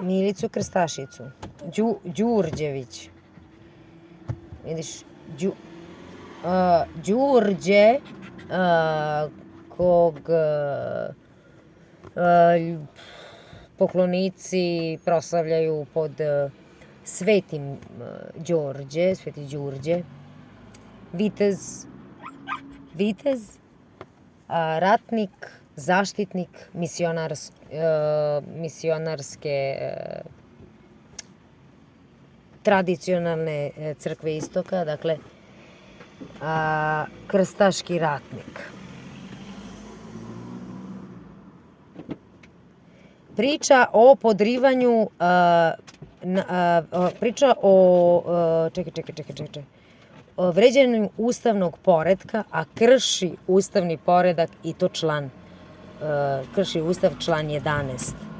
Milicu Krstašicu. Đurđević. Vidiš, Đurđe, kog poklonici proslavljaju pod Svetim Đorđe, Sveti Đurđe, vitez, ratnik, zaštitnik misionarske tradicionalne crkve istoka, dakle, krstaški ratnik. Priča o podrivanju, priča o, čekaj, o vređanju ustavnog poretka, a krši ustavni poredak i to član, krši ustav član 11.